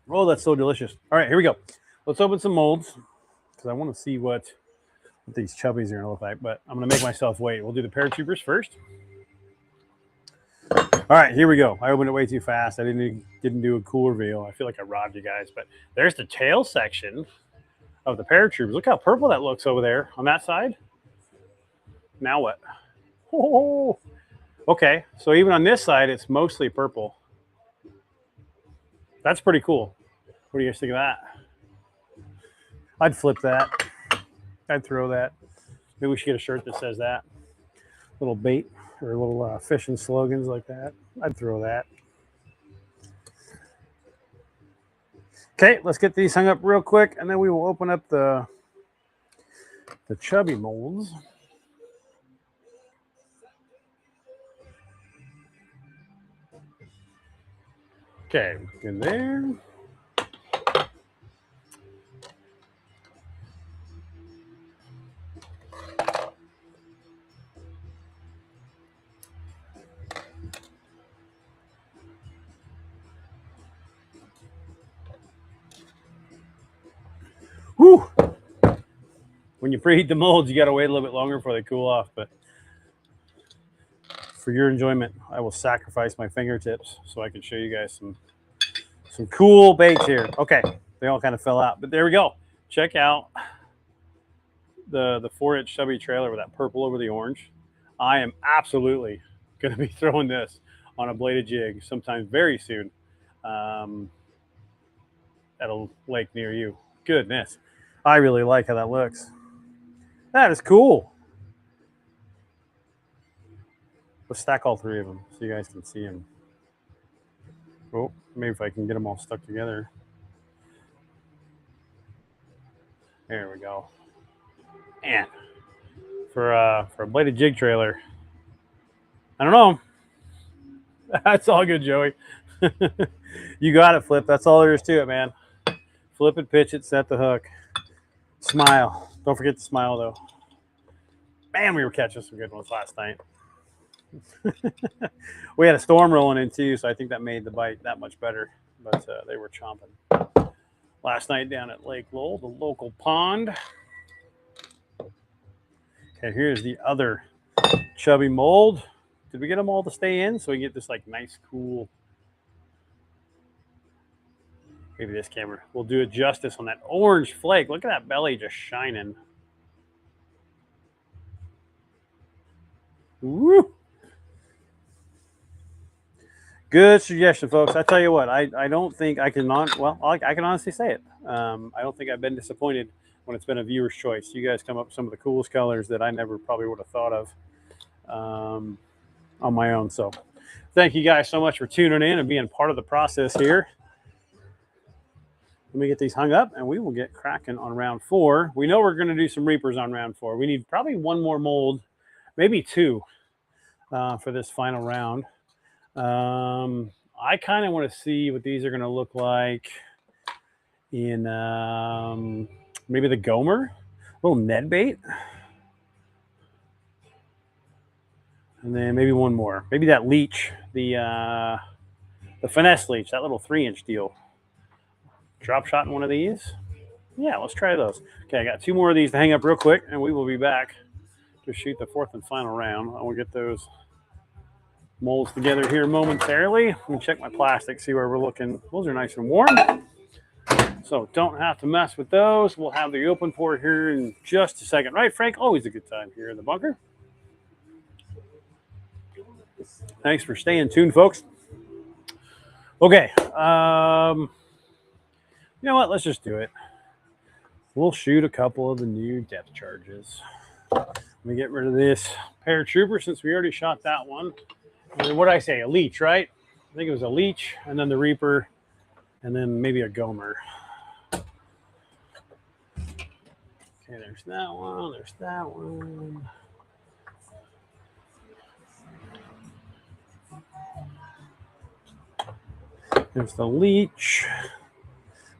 Oh, that's so delicious. All right, here we go. Let's open some molds because I want to see what these chubbies are going to look like, but I'm going to make myself wait. We'll do the paratroopers first. All right, here we go. I opened it way too fast. I didn't do a cool reveal. I feel like I robbed you guys, but there's the tail section of the paratroopers. Look how purple that looks over there on that side. Now what? Oh, okay. So even on this side, it's mostly purple. That's pretty cool. What do you guys think of that? I'd flip that. I'd throw that. Maybe we should get a shirt that says that. Little bait or little fishing slogans like that. I'd throw that. Okay, let's get these hung up real quick, and then we will open up the chubby molds. Okay, in there. Whew. When you preheat the molds, you got to wait a little bit longer before they cool off. But for your enjoyment, I will sacrifice my fingertips so I can show you guys some cool baits here. Okay, they all kind of fell out, but there we go. Check out the 4-inch chubby trailer with that purple over the orange. I am absolutely going to be throwing this on a bladed jig sometime very soon at a lake near you. Goodness, I really like how that looks. That is cool. Let's stack all three of them so you guys can see them. Oh, maybe if I can get them all stuck together. There we go. And for a bladed jig trailer, I don't know. That's all good, Joey. You got it, Flip. That's all there is to it, man. Flip it, pitch it, set the hook. Smile. Don't forget to smile, though. Man, we were catching some good ones last night. We had a storm rolling in, too, so I think that made the bite that much better. But they were chomping. Last night down at Lake Lowell, the local pond. Okay, here's the other chubby mold. Did we get them all to stay in so we get this like nice, cool... Maybe this camera will do it justice on that orange flake. Look at that belly just shining. Woo! Good suggestion, folks. I tell you what, I don't think I can I can honestly say it. I don't think I've been disappointed when it's been a viewer's choice. You guys come up with some of the coolest colors that I never probably would have thought of on my own. So thank you guys so much for tuning in and being part of the process here. Let me get these hung up, and we will get cracking on round 4. We know we're going to do some reapers on round 4. We need probably one more mold, maybe 2, for this final round. I kind of want to see what these are going to look like in maybe the Gomer, a little Ned bait. And then maybe one more. Maybe that leech, the finesse leech, that little 3-inch deal. Drop shot in one of these. Yeah, let's try those. Okay, I got 2 more of these to hang up real quick, and we will be back to shoot the 4th and final round. I will get those molds together here momentarily. Let me check my plastic, see where we're looking. Those are nice and warm, so don't have to mess with those. We'll have the open pour here in just a second. Right, Frank? Always a good time here in the bunker. Thanks for staying tuned, folks. Okay, you know what? Let's just do it. We'll shoot a couple of the new depth charges. Let me get rid of this paratrooper since we already shot that one. I mean, what did I say? A leech, right? I think it was a leech, and then the reaper, and then maybe a Gomer. Okay, there's that one. There's that one. There's the leech.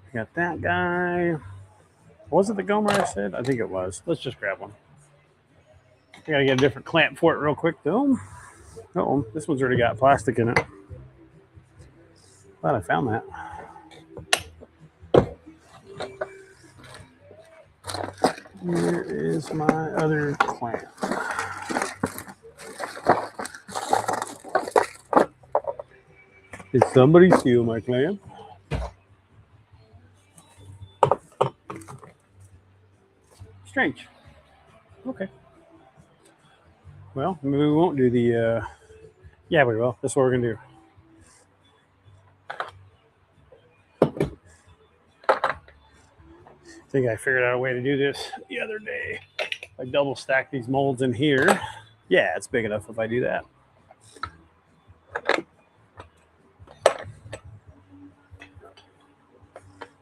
We got that guy. Was it the Gomer I said? I think it was. Let's just grab one. I gotta get a different clamp for it real quick though. Uh-oh, this one's already got plastic in it. Glad I found that. Here is my other clamp. Did somebody steal my clamp? Strange. Okay. Well, maybe we won't do the, yeah, we will. That's what we're going to do. I think I figured out a way to do this the other day. I double stack these molds in here. Yeah, it's big enough if I do that.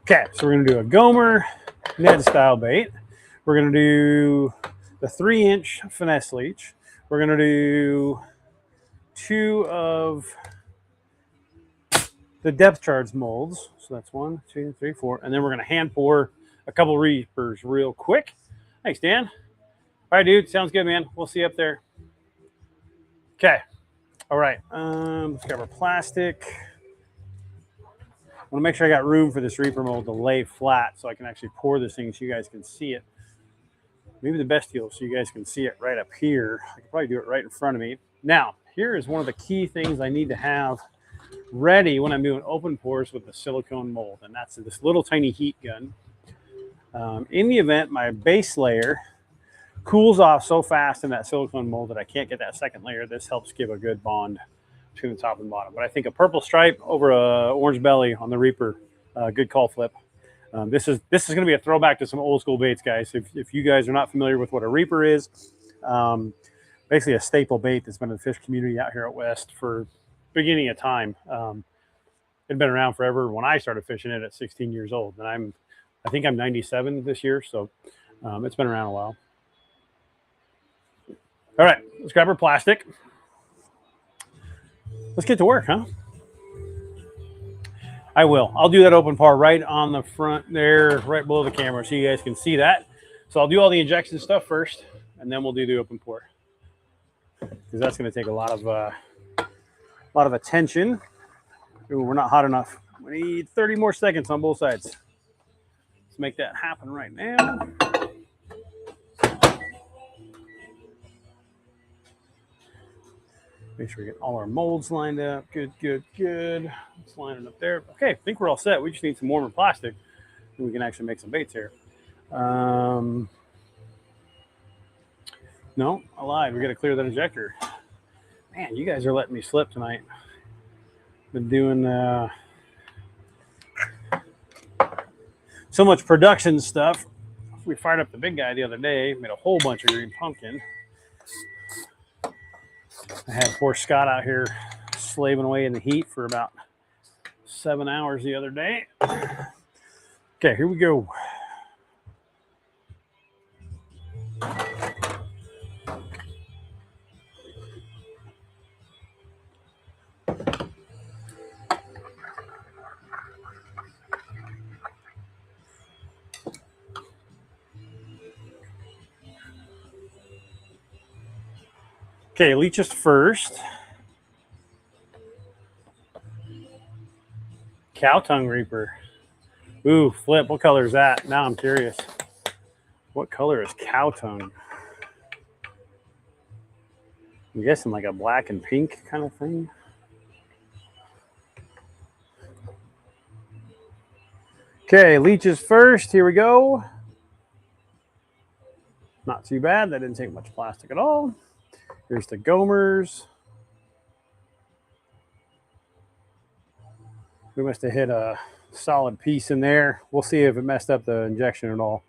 Okay, so we're going to do a Gomer Ned style bait. We're going to do the 3-inch finesse leech. We're going to do 2 of the depth charge molds. So that's 1, 2, 3, 4. And then we're going to hand pour a couple reapers real quick. Thanks, Dan. All right, dude. Sounds good, man. We'll see you up there. Okay. All right. Let's grab our plastic. I want to make sure I got room for this reaper mold to lay flat so I can actually pour this thing so you guys can see it. Maybe the best deal so you guys can see it right up here. I could probably do it right in front of me. Now, here is one of the key things I need to have ready when I'm doing open pours with the silicone mold, and that's this little tiny heat gun. In the event my base layer cools off so fast in that silicone mold that I can't get that second layer, this helps give a good bond between the top and bottom. But I think a purple stripe over a orange belly on the Reaper, good call flip. This is going to be a throwback to some old school baits, guys. If you guys are not familiar with what a Reaper is, basically a staple bait that's been in the fish community out here at West for beginning of time. It'd been around forever when I started fishing it at 16 years old, and I think I'm 97 this year, so it's been around a while. All right, let's grab our plastic. Let's get to work, huh? I will. I'll do that open par right on the front there, right below the camera, so you guys can see that. So I'll do all the injection stuff first, and then we'll do the open pour, because that's going to take a lot of attention. Ooh, we're not hot enough. We need 30 more seconds on both sides. Let's make that happen right now. Make sure we get all our molds lined up. Good, good, good. Let's line it up there. Okay, I think we're all set. We just need some warmer plastic, and we can actually make some baits here. No, I lied. We got to clear that injector. Man, you guys are letting me slip tonight. Been doing so much production stuff. We fired up the big guy the other day, made a whole bunch of green pumpkin. I had poor Scott out here slaving away in the heat for about 7 hours the other day. Okay, here we go. Okay, leeches first. Cow tongue reaper. Ooh, flip. What color is that? Now I'm curious. What color is cow tongue? I'm guessing like a black and pink kind of thing. Okay, leeches first. Here we go. Not too bad. That didn't take much plastic at all. Here's the gomers. We must have hit a solid piece in there. We'll see if it messed up the injection at all.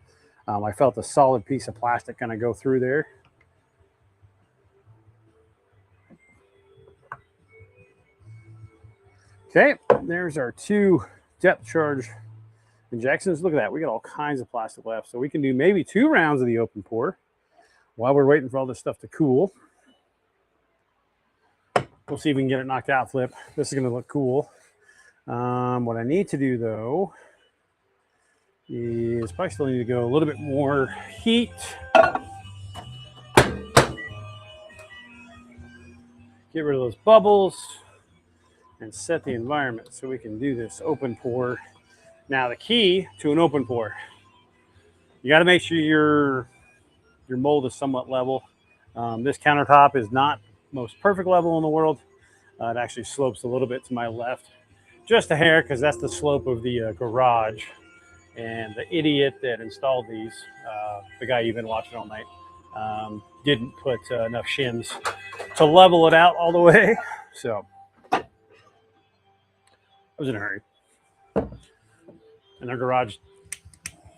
I felt a solid piece of plastic kind of go through there. Okay, there's our 2 depth charge injections. Look at that. We got all kinds of plastic left. So we can do maybe 2 rounds of the open pour while we're waiting for all this stuff to cool. We'll see if we can get it knocked out, Flip. This is going to look cool. What I need to do, though, is probably still need to go a little bit more heat. Get rid of those bubbles and set the environment so we can do this open pour. Now, the key to an open pour, you got to make sure your mold is somewhat level. This countertop is not most perfect level in the world. It actually slopes a little bit to my left, just a hair, because that's the slope of the garage. And the idiot that installed these, the guy you've been watching all night, didn't put enough shims to level it out all the way. So I was in a hurry. And their garage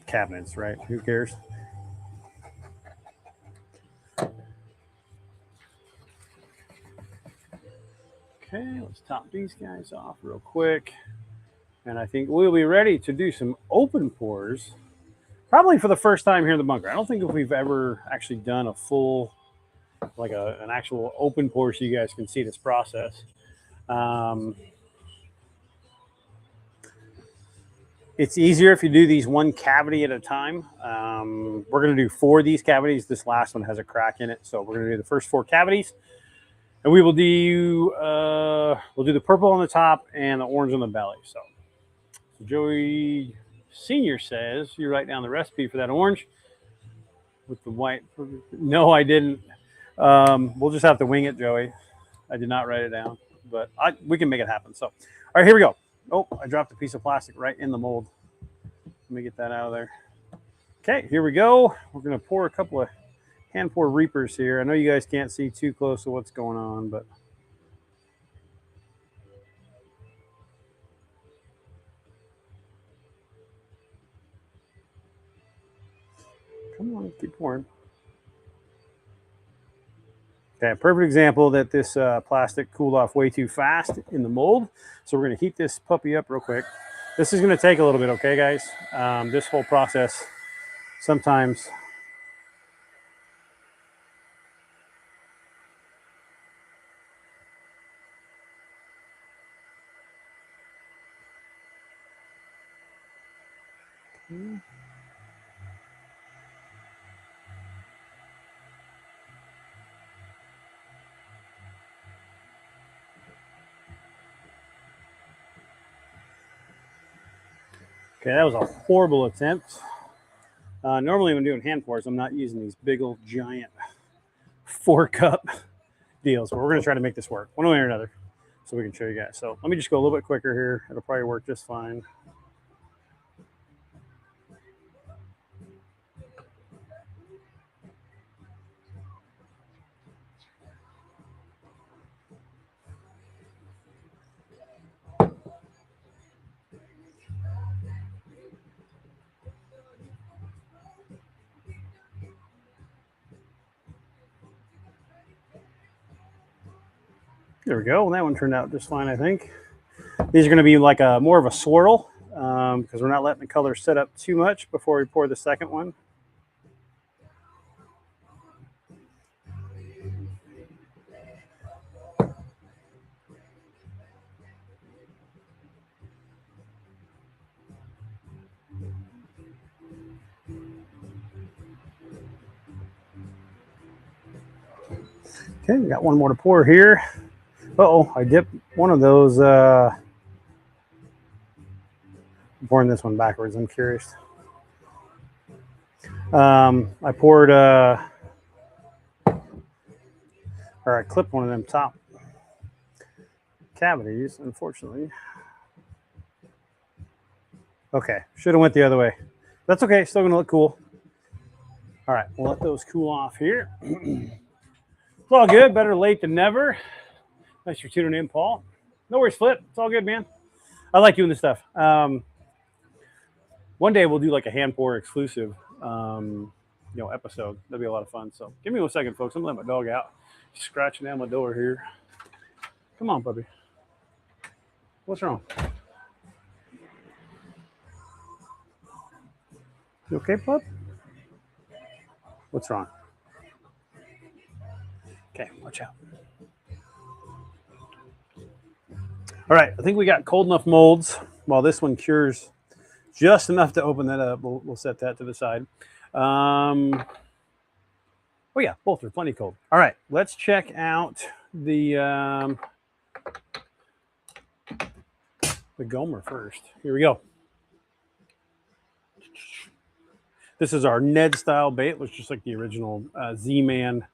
cabinets, right? Who cares? Okay, let's top these guys off real quick. And I think we'll be ready to do some open pours, probably for the first time here in the bunker. I don't think if we've ever actually done a full, like an actual open pour so you guys can see this process. It's easier if you do these 1 cavity at a time. We're going to do 4 of these cavities. This last one has a crack in it. So we're going to do the first 4 cavities. And we will do, we'll do the purple on the top and the orange on the belly. So Joey Sr. says you write down the recipe for that orange with the white. No, I didn't. We'll just have to wing it, Joey. I did not write it down, but we can make it happen. So, all right, here we go. Oh, I dropped a piece of plastic right in the mold. Let me get that out of there. Okay, here we go. We're going to pour a couple of hand pour reapers here. I know you guys can't see too close to what's going on, but come on, keep pouring. Okay, perfect example that this plastic cooled off way too fast in the mold. So we're going to heat this puppy up real quick. This is going to take a little bit, okay, guys? This whole process sometimes. Okay, that was a horrible attempt. Normally when I'm doing hand pours, I'm not using these big old giant 4-cup deals, but we're going to try to make this work one way or another so we can show you guys. So let me just go a little bit quicker here. It'll probably work just fine. There we go. That one turned out just fine, I think. These are going to be like more of a swirl. because we're not letting the color set up too much before we pour the second one. Okay, we got one more to pour here. Uh-oh, I dipped one of those. I'm pouring this one backwards, I'm curious. I poured, or I clipped one of them top cavities, unfortunately. Okay, should have went the other way. That's okay, still gonna look cool. All right, we'll let those cool off here. It's all good, better late than never. Thanks for tuning in, Paul. No worries, Flip, it's all good, man. I like doing this stuff. One day we'll do like a hand pour exclusive, episode. That'd be a lot of fun. So give me 1 second, folks. I'm gonna let my dog out. He's scratching down my door here. Come on, puppy. What's wrong? You okay, pup? What's wrong? Okay, watch out. All right, I think we got cold enough molds. While this one cures just enough to open that up, we'll set that to the side. Oh yeah, both are plenty cold. All right, let's check out the Gomer first. Here we go. This is our Ned style bait. It looks just like the original Z-Man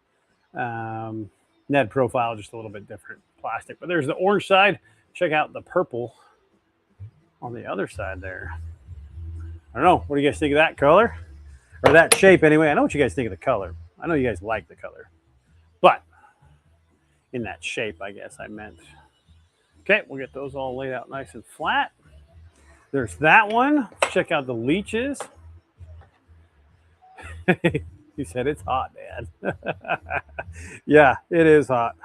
Ned profile, just a little bit different plastic. But there's the orange side. Check out the purple on the other side there. I don't know. What do you guys think of that color? Or that shape anyway? I know what you guys think of the color. I know you guys like the color. But in that shape, I guess I meant. Okay, we'll get those all laid out nice and flat. There's that one. Check out the leeches. He said it's hot, Dad. Yeah, it is hot.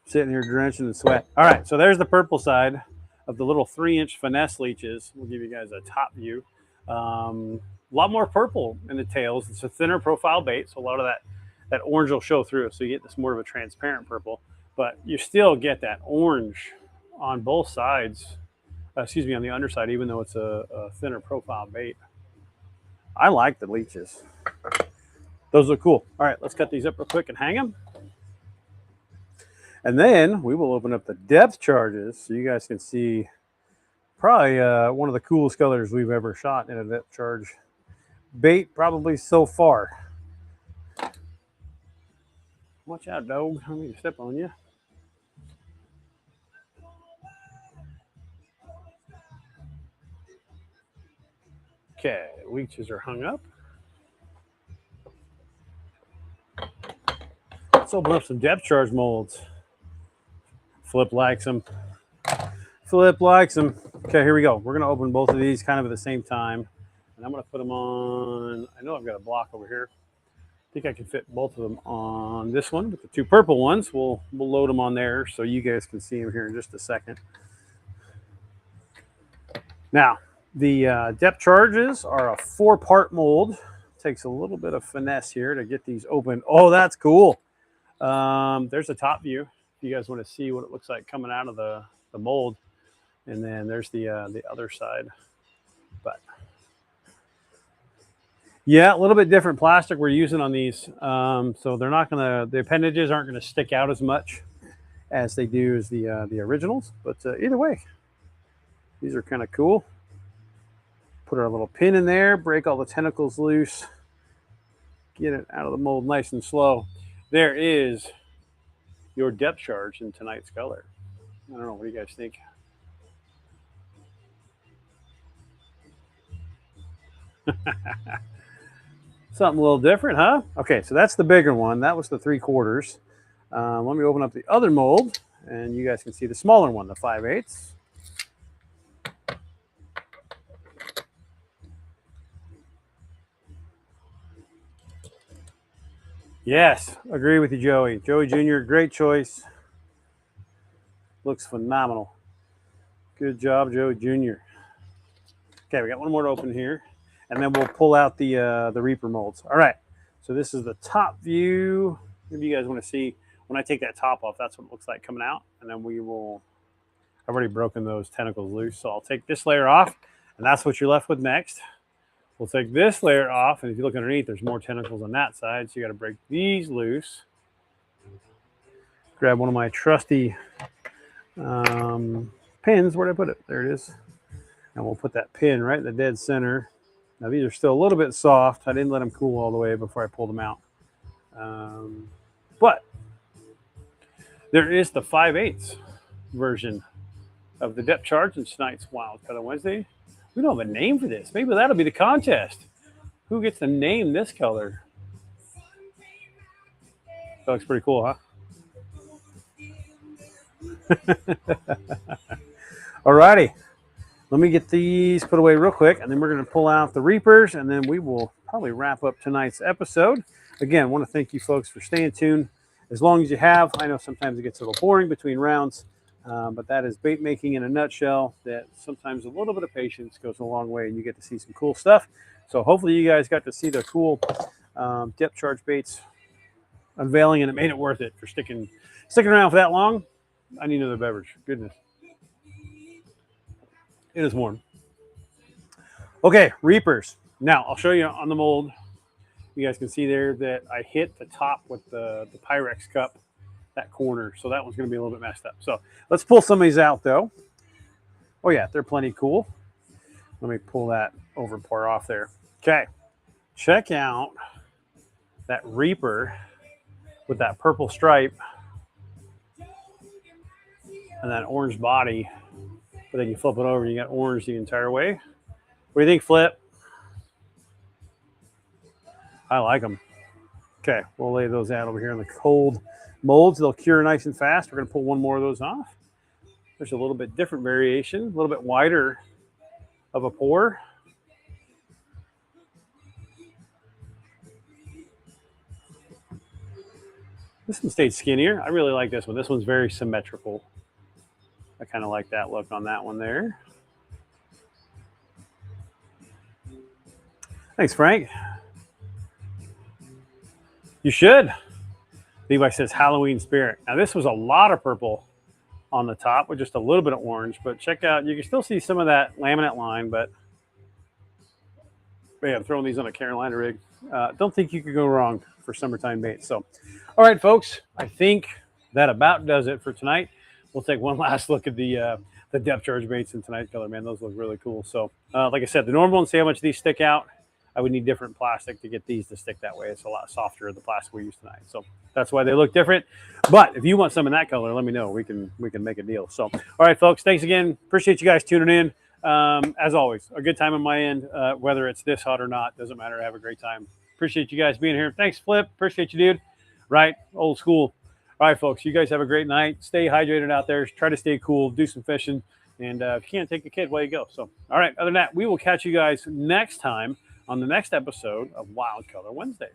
Sitting here drenching in sweat. All right, so there's the purple side of the little 3-inch finesse leeches. We'll give you guys a top view. A lot more purple in the tails. It's a thinner profile bait, so a lot of that orange will show through. So you get this more of a transparent purple, but you still get that orange on both sides. On the underside, even though it's a thinner profile bait. I like the leeches. Those look cool. All right, let's cut these up real quick and hang them. And then we will open up the depth charges so you guys can see probably one of the coolest colors we've ever shot in a depth charge bait, probably so far. Watch out, dog. I need to step on you. Okay, leeches are hung up. Let's open up some depth charge molds. Flip likes them. Flip likes them. Okay, here we go. We're going to open both of these kind of at the same time. And I'm going to put them on. I know I've got a block over here. I think I can fit both of them on this one with the 2 purple ones. We'll load them on there so you guys can see them here in just a second. Now, the depth charges are a 4-part mold. Takes a little bit of finesse here to get these open. Oh, that's cool. There's a top view. If you guys want to see what it looks like coming out of the mold. And then there's the other side. But yeah, a little bit different plastic we're using on these. So they're not the appendages aren't gonna stick out as much as they do as the originals. But either way, these are kind of cool. Put our little pin in there, break all the tentacles loose, get it out of the mold nice and slow. There is your depth charge in tonight's color. I don't know, what do you guys think? Something a little different, huh? Okay, so that's the bigger one. That was the 3/4. Let me open up the other mold, and you guys can see the smaller one, the 5/8. Yes, agree with you, Joey. Joey Jr., great choice. Looks phenomenal. Good job, Joey Jr. Okay, we got one more to open here, and then we'll pull out the Reaper molds. All right, so this is the top view. Maybe you guys want to see when I take that top off, that's what it looks like coming out, and then we will, I've already broken those tentacles loose, so I'll take this layer off, and that's what you're left with next. We'll take this layer off, and if you look underneath, there's more tentacles on that side, so you got to break these loose. Grab one of my trusty pins. Where'd I put it? There it is. And we'll put that pin right in the dead center. Now these are still a little bit soft. I didn't let them cool all the way before I pulled them out. But there is the 5/8 version of the depth charge in tonight's Wild Color Wednesday. We don't have a name for this. Maybe that'll be the contest. Who gets to name this color? That looks pretty cool, huh? Alrighty. Let me get these put away real quick, and then we're going to pull out the Reapers, and then we will probably wrap up tonight's episode. Again, I want to thank you folks for staying tuned as long as you have. I know sometimes it gets a little boring between rounds, but that is bait making in a nutshell, that sometimes a little bit of patience goes a long way, and you get to see some cool stuff. So hopefully you guys got to see the cool depth charge baits unveiling, and it made it worth it for sticking around for that long. I need another beverage. Goodness. It is warm. Okay, Reapers. Now, I'll show you on the mold. You guys can see there that I hit the top with the Pyrex cup, that corner. So that one's going to be a little bit messed up. So let's pull some of these out, though. Oh, yeah, they're plenty cool. Let me pull that over and pour off there. Okay, check out that Reaper with that purple stripe and that orange body. But then you flip it over and you got orange the entire way. What do you think, Flip? I like them. Okay, we'll lay those out over here in the cold molds. They'll cure nice and fast. We're going to pull one more of those off. There's a little bit different variation, a little bit wider of a pour. This one stayed skinnier. I really like this one. This one's very symmetrical. I kind of like that look on that one there. Thanks, Frank. You should. Levi says Halloween spirit. Now this was a lot of purple on the top with just a little bit of orange, but check out, you can still see some of that laminate line, but yeah, I'm throwing these on a Carolina rig. Don't think you could go wrong for summertime bait. So, all right, folks, I think that about does it for tonight. We'll take one last look at the depth charge baits in tonight's color, man. Those look really cool. So, like I said, the normal ones, see how much these stick out. I would need different plastic to get these to stick that way. It's a lot softer, the plastic we use tonight. So that's why they look different. But if you want some in that color, let me know. We can make a deal. So, all right, folks, thanks again. Appreciate you guys tuning in. As always, a good time on my end, whether it's this hot or not, doesn't matter. Have a great time. Appreciate you guys being here. Thanks, Flip. Appreciate you, dude. Right? Old school. All right, folks, you guys have a great night. Stay hydrated out there. Try to stay cool. Do some fishing. And if you can't take a kid, away you go. So, all right, other than that, we will catch you guys next time on the next episode of Wild Color Wednesday.